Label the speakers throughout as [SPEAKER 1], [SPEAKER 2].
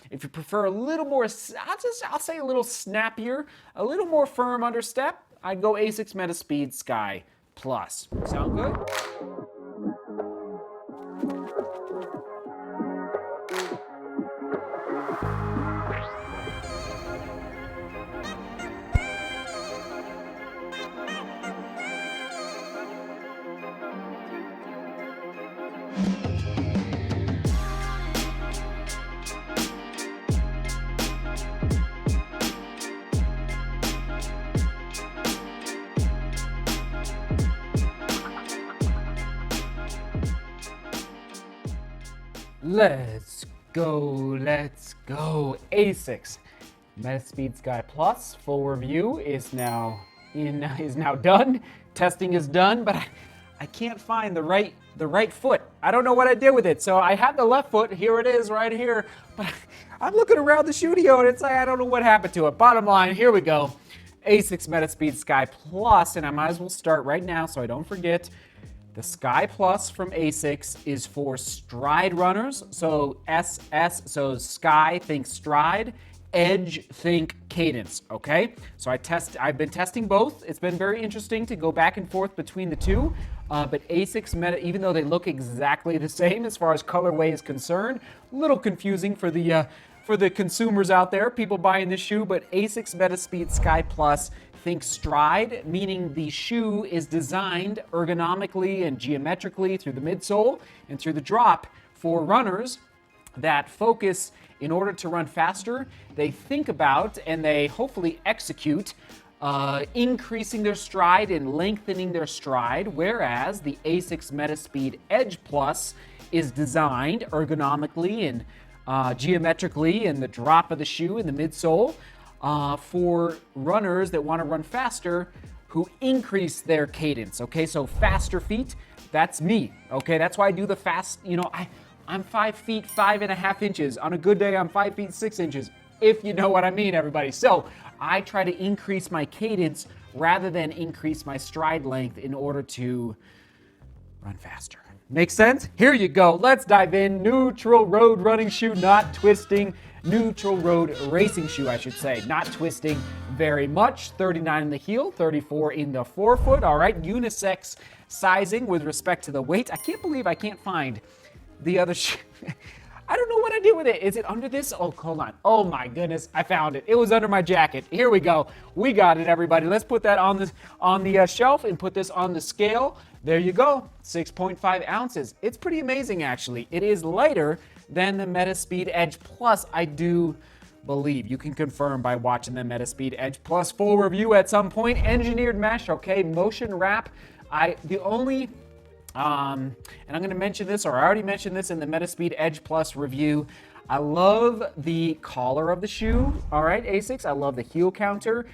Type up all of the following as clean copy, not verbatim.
[SPEAKER 1] If you prefer a little more, I'll say a little snappier, a little more firm understep, I'd go Asics Metaspeed Sky Plus. Sound good? Let's go. Asics Metaspeed Sky Plus full review is now done. Testing is done, but I can't find the right foot. I don't know what I did with it. So I have the left foot. Here it is, right here. But I'm looking around the studio and it's like I don't know what happened to it. Bottom line, here we go. Asics Metaspeed Sky Plus, and I might as well start right now so I don't forget. The Sky Plus from Asics is for stride runners. So SS, so Sky, think stride. Edge, think cadence, okay? So I've been testing both. It's been very interesting to go back and forth between the two. But Asics Meta, even though they look exactly the same as far as colorway is concerned, a little confusing for the consumers out there, people buying this shoe, but Asics Metaspeed Sky Plus, think stride, meaning the shoe is designed ergonomically and geometrically through the midsole and through the drop for runners that focus in order to run faster. They think about and they hopefully execute increasing their stride and lengthening their stride, whereas the Asics Metaspeed Edge Plus is designed ergonomically and geometrically in the drop of the shoe in the midsole for runners that want to run faster who increase their cadence. Okay, so faster feet, that's me. Okay, that's why I do the fast, I'm 5 feet 5.5 inches. On a good day, I'm 5 feet 6 inches, if you know what I mean, everybody. So I try to increase my cadence rather than increase my stride length in order to run faster. Make sense? Here you go. Let's dive in. Neutral road running shoe, not twisting. Neutral road racing shoe, I should say. Not twisting very much. 39 in the heel, 34 in the forefoot. All right, unisex sizing with respect to the weight. I can't believe I can't find the other shoe. I don't know what I did with it. Is it under this? Oh, hold on. Oh my goodness, I found it. It was under my jacket. Here we go. We got it, everybody. Let's put that on the shelf and put this on the scale. There you go. 6.5 ounces. It's pretty amazing, actually. It is lighter than the Metaspeed Edge Plus, I do believe. You can confirm by watching the Metaspeed Edge Plus full review at some point. Engineered mesh, okay, motion wrap. And I'm going to mention this, or I already mentioned this in the Metaspeed Edge Plus review. I love the collar of the shoe, all right, Asics. I love the heel counter.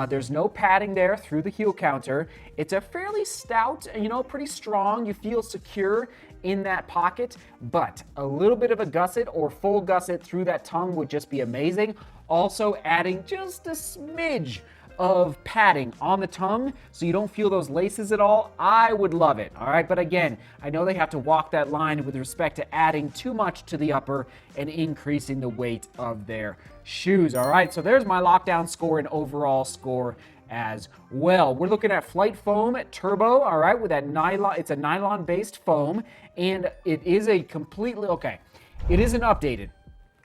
[SPEAKER 1] There's no padding there through the heel counter. It's a fairly stout, pretty strong. You feel secure in that pocket, but a little bit of a gusset or full gusset through that tongue would just be amazing. Also adding just a smidge of padding on the tongue so you don't feel those laces at all. I would love it, all right? But again, I know they have to walk that line with respect to adding too much to the upper and increasing the weight of their shoes, all right? So there's my lockdown score and overall score as well. We're looking at Flight Foam Turbo, all right, with that nylon. It's a nylon-based foam, and it is a completely, it isn't updated.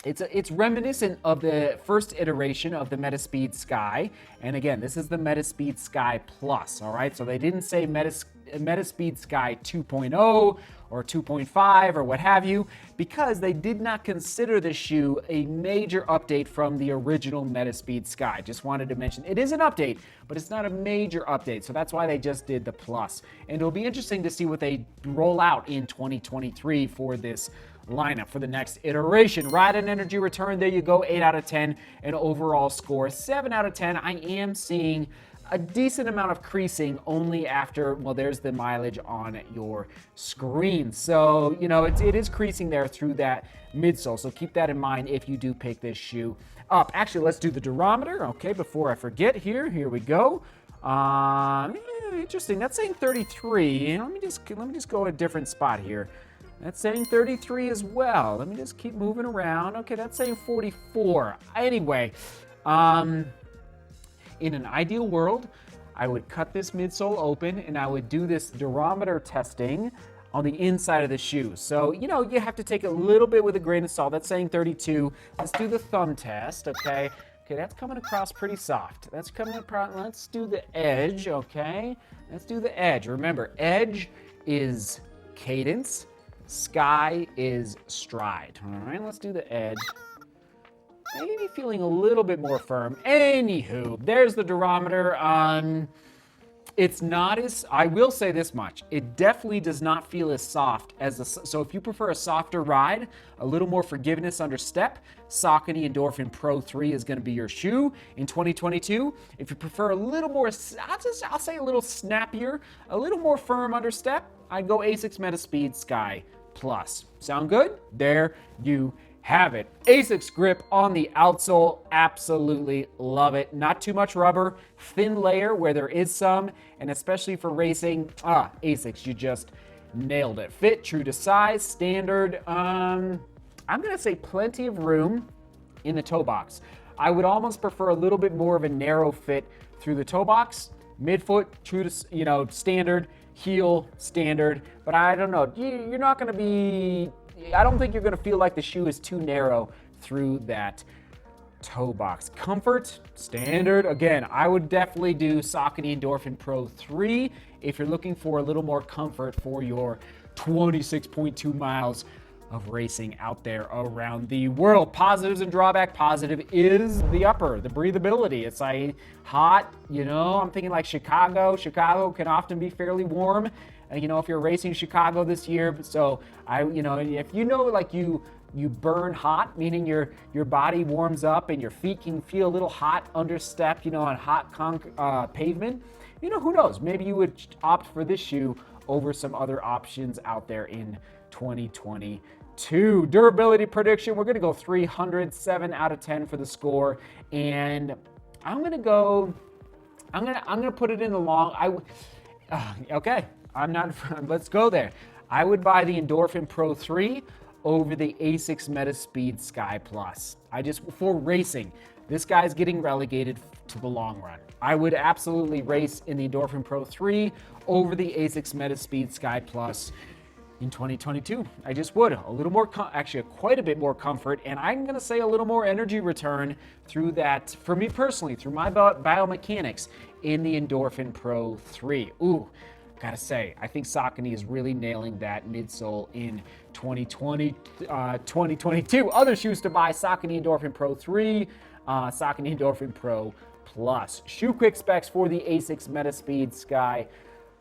[SPEAKER 1] It's reminiscent of the first iteration of the Metaspeed Sky. And again, this is the Metaspeed Sky Plus, all right? So they didn't say Metaspeed Sky 2.0 or 2.5 or what have you, because they did not consider the shoe a major update from the original Metaspeed Sky. Just wanted to mention, it is an update, but it's not a major update. So that's why they just did the Plus. And it'll be interesting to see what they roll out in 2023 for this lineup for the next iteration. Ride and energy return, there you go, 8 out of 10. And overall score, 7 out of 10. I am seeing a decent amount of creasing only after, well, there's the mileage on your screen. So, it is creasing there through that midsole. So keep that in mind if you do pick this shoe up. Actually, let's do the durometer, okay, before I forget here. Here we go. Interesting, that's saying 33. Let me just go a different spot here. That's saying 33 as well. Let me just keep moving around. Okay, that's saying 44. Anyway, in an ideal world, I would cut this midsole open and I would do this durometer testing on the inside of the shoe. So, you know, you have to take a little bit with a grain of salt. That's saying 32. Let's do the thumb test, okay? Okay, that's coming across pretty soft. That's coming across, let's do the edge, okay? Let's do the edge. Remember, edge is cadence, sky is stride. All right, let's do the edge. Maybe feeling a little bit more firm. Anywho, there's the durometer. It's not as, I will say this much, it definitely does not feel as soft as so if you prefer a softer ride, a little more forgiveness under step, Saucony Endorphin Pro 3 is going to be your shoe in 2022. If you prefer a little more, I'll say a little snappier, a little more firm under step, I'd go Asics Metaspeed Sky Plus. Sound good? There you have it. Asics grip on the outsole, absolutely love it. Not too much rubber, thin layer where there is some, and especially for racing, Asics, you just nailed it. Fit, true to size, standard. I'm gonna say plenty of room in the toe box. I would almost prefer a little bit more of a narrow fit through the toe box. Midfoot, true to, standard, heel, standard, but I don't know, you're not gonna be, I don't think you're going to feel like the shoe is too narrow through that toe box. Comfort, standard. Again, I would definitely do Saucony Endorphin Pro 3 if you're looking for a little more comfort for your 26.2 miles of racing out there around the world. Positives and drawback. Positive is the upper, the breathability. It's like hot, I'm thinking like Chicago. Chicago can often be fairly warm. If you're racing Chicago this year, so if like you burn hot, meaning your body warms up and your feet can feel a little hot under step, on hot pavement, who knows? Maybe you would opt for this shoe over some other options out there in 2022. Durability prediction, we're going to go 307 out of 10 for the score, and I'm going to put it in the long. Okay. Let's go there. I would buy the Endorphin Pro 3 over the Asics Metaspeed Sky Plus. For racing, this guy's getting relegated to the long run. I would absolutely race in the Endorphin Pro 3 over the Asics Metaspeed Sky Plus in 2022. I just would. A little more, actually quite a bit more comfort, and I'm going to say a little more energy return through that, for me personally, through my biomechanics in the Endorphin Pro 3. Ooh. Gotta say, I think Saucony is really nailing that midsole in 2022. Other shoes to buy, Saucony Endorphin Pro 3, Saucony Endorphin Pro Plus. Shoe quick specs for the Asics Metaspeed Sky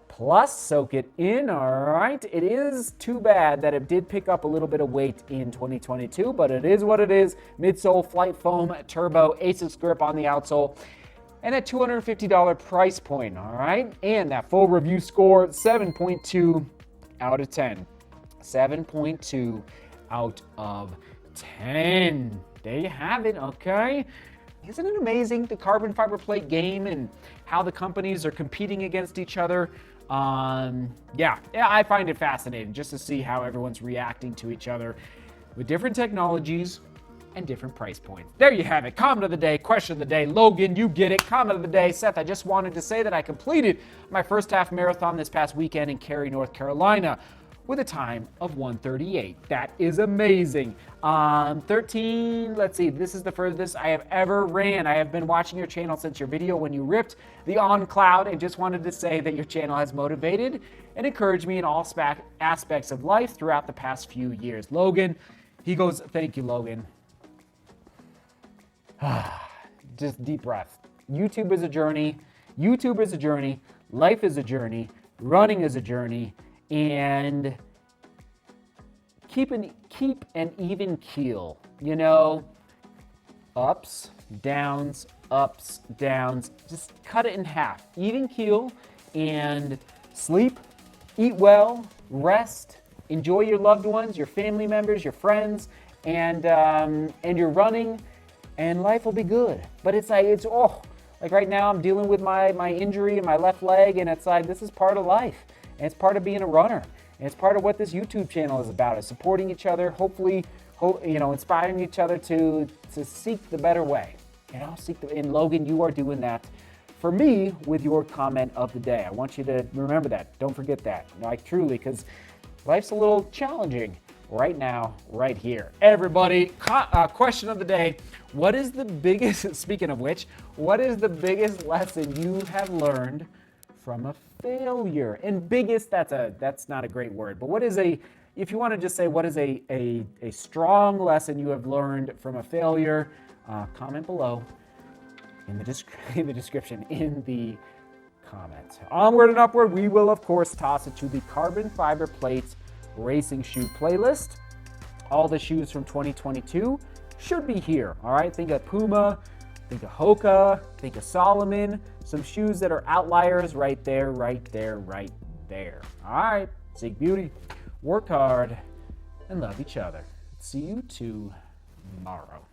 [SPEAKER 1] Plus. Soak it in, all right. It is too bad that it did pick up a little bit of weight in 2022, but it is what it is. Midsole, flight foam, turbo, Asics grip on the outsole. And a $250 price point, all right? And that full review score, 7.2 out of 10. 7.2 out of 10. There you have it, okay? Isn't it amazing, the carbon fiber plate game and how the companies are competing against each other? Yeah, I find it fascinating just to see how everyone's reacting to each other with different technologies and different price points. There you have it. Comment of the day, question of the day. Logan, you get it. Comment of the day. Seth, I just wanted to say that I completed my first half marathon this past weekend in Cary, North Carolina with a time of 1:38. That is amazing. 13, let's see, this is the furthest I have ever ran. I have been watching your channel since your video when you ripped the On Cloud, and just wanted to say that your channel has motivated and encouraged me in all aspects of life throughout the past few years. Logan, he goes, thank you, Logan. Just deep breath. YouTube is a journey. Life is a journey. Running is a journey. And keep an even keel. Ups, downs. Just cut it in half. Even keel, and sleep, eat well, rest, enjoy your loved ones, your family members, your friends, and you're running. And life will be good. But it's like right now I'm dealing with my injury in my left leg, and it's like, this is part of life. And it's part of being a runner. And it's part of what this YouTube channel is about, is supporting each other, hopefully, inspiring each other to seek the better way. And Logan, you are doing that for me with your comment of the day. I want you to remember that. Don't forget that. Like, truly, because life's a little challenging right now, right here. Everybody, question of the day. What is the biggest, speaking of which, what is the biggest lesson you have learned from a failure? And biggest, that's not a great word, but if you want to just say what is a strong lesson you have learned from a failure, comment below in the description, in the comments. Onward and upward, we will of course toss it to the carbon fiber plates racing shoe playlist. All the shoes from 2022 should be here. All right, think of Puma, think of Hoka, think of Solomon, some shoes that are outliers right there, right there, right there. All right, seek beauty, work hard, and love each other. See you tomorrow.